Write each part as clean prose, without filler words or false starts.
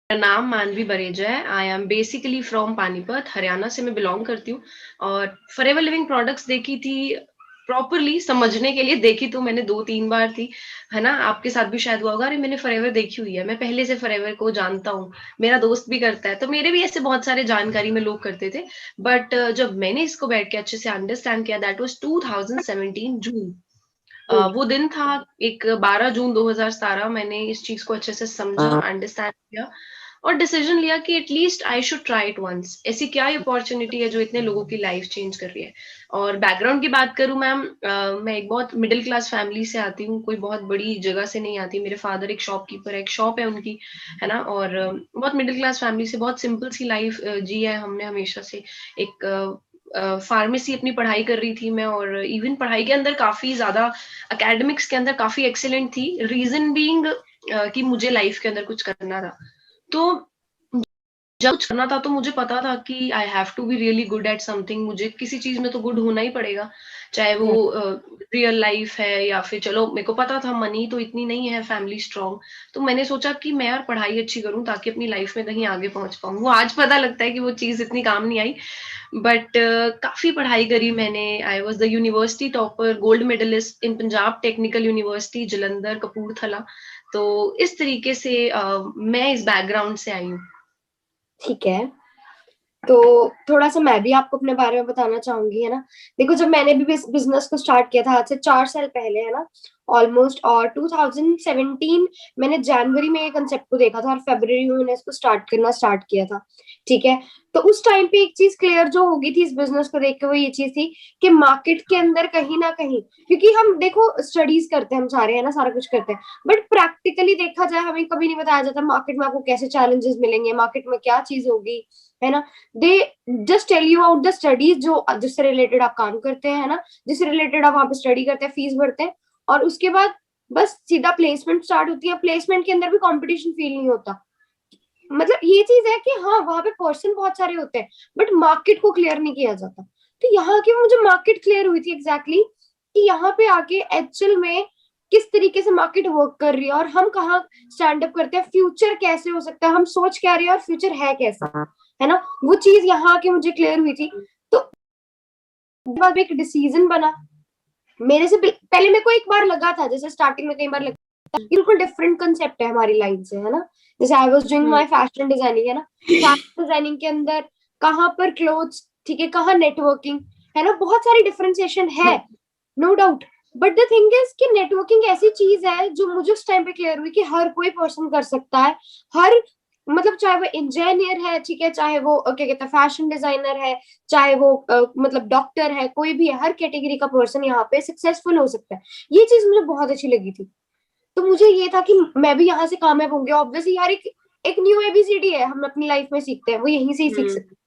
मेरा नाम मानवी बरेजा है। I am basically from Panipat, Haryana से मैं बिलॉन्ग करती हूँ। और फॉरएवर लिविंग प्रोडक्ट्स देखी थी, प्रॉपरली समझने के लिए देखी तो मैंने 2-3 बार थी, है ना? आपके साथ भी शायद हुआ होगा। अरे मैंने फॉरएवर देखी हुई है, मैं पहले से फॉरएवर को जानता हूँ, मेरा दोस्त भी करता है, तो मेरे भी ऐसे बहुत सारे जानकारी में लोग करते थे। बट जब मैंने इसको बैठ के अच्छे से अंडरस्टैंड किया, दैट वाज़ 2017 जून। वो दिन था, एक 12 जून 2017 मैंने इस चीज़ को अच्छे से समझा, अंडरस्टैंड किया और डिसीजन लिया कि at least I should try it once. ऐसी क्या अपॉर्चुनिटी है जो इतने लोगों की लाइफ चेंज कर रही है। और बैकग्राउंड की बात करूं मैम, मैं एक बहुत मिडिल क्लास फैमिली से आती हूँ, कोई बहुत बड़ी जगह से नहीं आती। मेरे फादर एक शॉपकीपर है, एक शॉप है उनकी, है ना? और बहुत मिडिल क्लास फैमिली से बहुत सिंपल सी लाइफ जी है हमने हमेशा से। एक फार्मेसी अपनी पढ़ाई कर रही थी मैं, और इवन पढ़ाई के अंदर काफी ज्यादा एकेडमिक्स के अंदर काफी एक्सीलेंट थी। रीजन बीइंग कि मुझे लाइफ के अंदर कुछ करना था। तो जब कुछ करना था तो मुझे पता था कि I have to be really good at something. मुझे किसी चीज में तो गुड होना ही पड़ेगा, चाहे वो रियल लाइफ है या फिर, चलो मेरे को पता था मनी तो इतनी नहीं है, फैमिली स्ट्रांग। तो मैंने सोचा कि मैं और पढ़ाई अच्छी करूं ताकि अपनी लाइफ में कहीं आगे पहुंच पाऊं। वो आज पता लगता है कि वो चीज इतनी काम नहीं आई। बट काफी पढ़ाई करी मैंने। I was the university topper, gold medalist in Punjab Technical University Jalandhar Kapurthala. तो इस तरीके से मैं इस बैकग्राउंड से आई हूँ। ठीक है। तो थोड़ा सा मैं भी आपको अपने बारे में बताना चाहूंगी, है ना। देखो, जब मैंने भी बिजनेस को स्टार्ट किया था आज से 4 साल पहले, है ना, ऑलमोस्ट, और 2017 मैंने जनवरी में ये कंसेप्ट को देखा था और फरवरी में मैंने इसको स्टार्ट किया था। ठीक है। तो उस टाइम पे एक चीज क्लियर जो होगी थी इस बिजनेस को देख के, वो ये चीज थी कि मार्केट के अंदर कहीं ना कहीं, क्योंकि हम देखो स्टडीज करते हैं हम सारे, है ना, सारा कुछ करते हैं, बट प्रैक्टिकली देखा जाए हमें कभी नहीं बताया जाता मार्केट में आपको कैसे चैलेंजेस मिलेंगे, मार्केट में क्या चीज होगी, है ना। They just tell you out the studies जो जिससे रिलेटेड आप काम करते हैं, है ना, जिससे रिलेटेड आप वहां पे स्टडी करते हैं, फीस भरते हैं, और उसके बाद बस सीधा प्लेसमेंट स्टार्ट होती है। प्लेसमेंट के अंदर भी कंपटीशन फील नहीं होता। मतलब ये चीज है कि हाँ, वहां पे पर्सन बहुत सारे होते हैं, बट मार्केट को क्लियर नहीं किया जाता। तो यहाँ की मुझे मार्केट क्लियर हुई थी एग्जैक्टली कि यहाँ पे आके एक्चुअल में किस तरीके से मार्केट वर्क कर रही है और हम कहाँ स्टैंड अप करते हैं, फ्यूचर कैसे हो सकता है, हम सोच क्या रहे हैं और फ्यूचर है कैसा, है ना। वो चीज यहाँ आके मुझे क्लियर हुई थी। तो बाद एक डिसीजन बना मेरे से। पहले मेरे को एक बार लगा था, जैसे स्टार्टिंग में कई बार लगा बिल्कुल डिफरेंट कंसेप्ट है हमारी लाइन से, है ना। जैसे I was doing hmm. My fashion designing, है ना। फैशन डिजाइनिंग के अंदर कहाँ पर क्लोथ्स, ठीक है, कहाँ नेटवर्किंग, है ना, बहुत सारी डिफरेंशिएशन है, no doubt. But the thing is कि नेटवर्किंग ऐसी चीज है जो मुझे उस टाइम पे क्लियर हुई कि हर कोई पर्सन कर सकता है। हर मतलब चाहे वो इंजीनियर है, ठीक है, चाहे वो क्या कहते हैं फैशन डिजाइनर है, चाहे वो मतलब डॉक्टर है, कोई भी है, हर कैटेगरी का पर्सन यहाँ पे सक्सेसफुल हो सकता है। ये चीज मुझे बहुत अच्छी लगी थी। तो मुझे ये था कि मैं भी यहाँ से कामयाब होंगे। ऑब्वियसली यार, एक न्यू एबीसीडी है, हम अपनी लाइफ में सीखते हैं, वो यहीं से ही सीख हम्म। सकते हैं।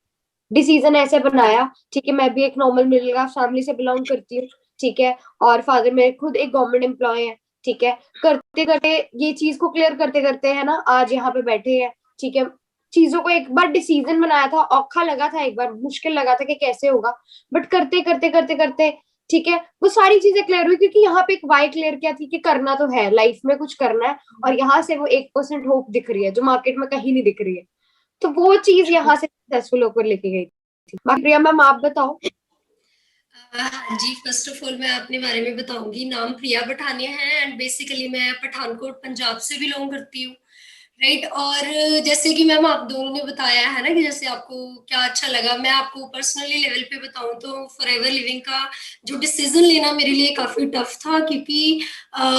डिसीजन ऐसे बनाया, ठीक है, मैं भी एक नॉर्मल मिडिल क्लास फैमिली से बिलोंग करती हूँ, ठीक है, और फादर मेरे खुद एक गवर्नमेंट एम्प्लॉय है, ठीक है। करते करते ये चीज को क्लियर करते करते, है ना, आज यहाँ पे बैठे हैं, ठीक है। चीजों को एक बार डिसीजन बनाया था, औखा लगा था, एक बार मुश्किल लगा था कि कैसे होगा, बट करते करते करते करते, ठीक है, वो सारी चीजें क्लियर हुई, क्योंकि यहाँ पे एक वाई क्लियर क्या थी कि करना तो है, लाइफ में कुछ करना है, और यहाँ से वो 1% होप दिख रही है जो मार्केट में कहीं नहीं दिख रही है। तो वो चीज यहाँ से सक्सेसफुल होकर लेके गई थी। बाकी प्रिया मैम, आप बताओ। हाँ जी, फर्स्ट ऑफ ऑल मैं अपने बारे में बताऊंगी। नाम प्रिया पठानिया है एंड बेसिकली मैं पठानकोट पंजाब से बिलोंग करती हूँ। राइट। और जैसे कि मैम आप दोनों ने बताया है ना कि जैसे आपको क्या अच्छा लगा, मैं आपको पर्सनली लेवल पे बताऊं तो फॉरएवर लिविंग का जो डिसीजन लेना मेरे लिए काफी टफ था, क्योंकि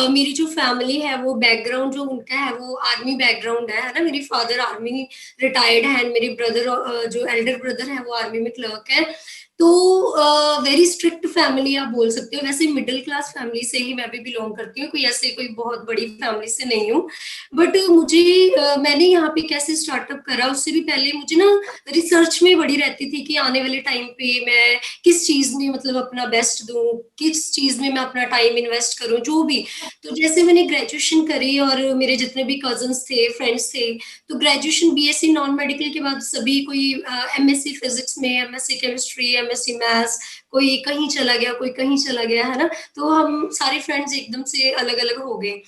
मेरी जो फैमिली है वो बैकग्राउंड जो उनका है वो आर्मी बैकग्राउंड है ना। मेरी फादर आर्मी रिटायर्ड है एंड मेरे ब्रदर जो एल्डर ब्रदर है वो आर्मी में क्लर्क है। तो वेरी स्ट्रिक्ट फैमिली आप बोल सकते हो। वैसे मिडिल क्लास फैमिली से ही मैं भी बिलोंग करती हूँ, कोई ऐसे कोई बहुत बड़ी फैमिली से नहीं हूँ। बट मुझे मैंने यहाँ पे कैसे स्टार्टअप करा उससे भी पहले मुझे ना रिसर्च में बड़ी रहती थी कि आने वाले टाइम पे मैं किस चीज में मतलब अपना बेस्ट दूं, किस चीज में मैं अपना टाइम इन्वेस्ट करूं, जो भी। तो जैसे मैंने ग्रेजुएशन करी और मेरे जितने भी कजन्स थे, फ्रेंड्स थे, तो ग्रेजुएशन बीएससी नॉन मेडिकल के बाद सभी कोई एमएससी फिजिक्स में, एमएससी केमिस्ट्री, एमएससी मैथ्स, कोई कहीं चला गया, कोई कहीं चला गया, है ना। तो हम सारे फ्रेंड्स एकदम से अलग अलग हो गए।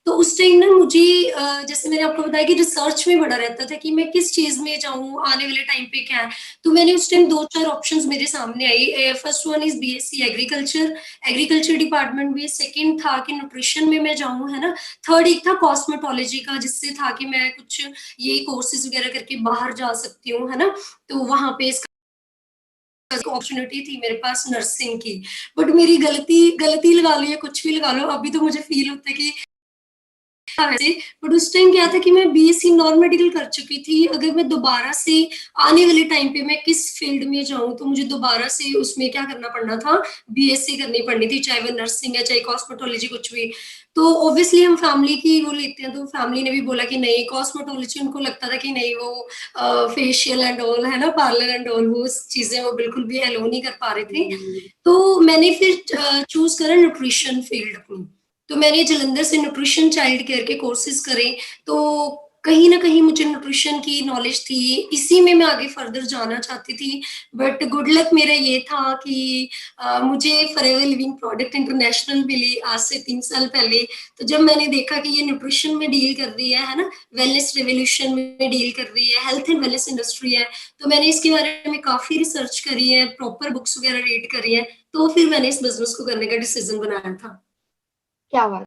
तो उस टाइम ना मुझे जैसे मैंने आपको बताया कि रिसर्च में बड़ा रहता था कि मैं किस चीज़ में जाऊँ, आने वाले टाइम पे क्या है। तो मैंने उस टाइम 2-4 ऑप्शंस मेरे सामने आई। First one is BSc agriculture, agriculture department भी। सेकंड था कि न्यूट्रिशन में मैं जाऊँ, है ना? थर्ड एक था कॉस्मेटोलॉजी का, जिससे था कि मैं कुछ ये कोर्सेज़ वगैरह करके बाहर जा सकती हूँ, है ना? तो वहाँ पे इसका अपॉर्चुनिटी थी मेरे पास नर्सिंग की। बट मेरी गलती गलती लगा लो या कुछ भी लगा लो, अभी तो मुझे फ़ील होता है कि हाँ, वैसे बट उस टाइम क्या था कि मैं बीएससी नॉन मेडिकल कर चुकी थी। अगर मैं दोबारा से आने वाले टाइम पे मैं किस फील्ड में जाऊँ, तो मुझे दोबारा से उसमें क्या करना पड़ना था, बीएससी करनी पड़नी थी, चाहे वो नर्सिंग है, चाहे कॉस्मेटोलॉजी कुछ भी। तो ऑब्वियसली हम फैमिली की वो लेते हैं, तो फैमिली ने भी बोला कि नहीं कॉस्मेटोलॉजी, उनको लगता था कि नहीं वो फेशियल एंड ऑल, है ना, पार्लर एंड ऑल, वो चीज़ें वो बिल्कुल भी अलो नहीं कर पा रहे थे। तो मैंने फिर चूज़ करा न्यूट्रिशन फील्ड अपनी। तो मैंने जालंधर से न्यूट्रिशन चाइल्ड केयर के कोर्सेज़ करे, तो कहीं न कहीं मुझे न्यूट्रिशन की नॉलेज थी, इसी में मैं आगे फर्दर जाना चाहती थी। बट गुड लक मेरा ये था कि मुझे फॉरएवर लिविंग प्रोडक्ट इंटरनेशनल मिली आज से 3 साल पहले। तो जब मैंने देखा कि ये न्यूट्रिशन में डील कर रही है ना? वेलनेस रिवॉल्यूशन में डील कर रही है, हेल्थ एंड वेलनेस इंडस्ट्री है, तो मैंने इसके बारे में काफ़ी रिसर्च करी है, प्रॉपर बुक्स वगैरह रीड करी हैं, तो फिर मैंने इस बिज़नेस को करने का डिसीज़न बनाया था। क्या बात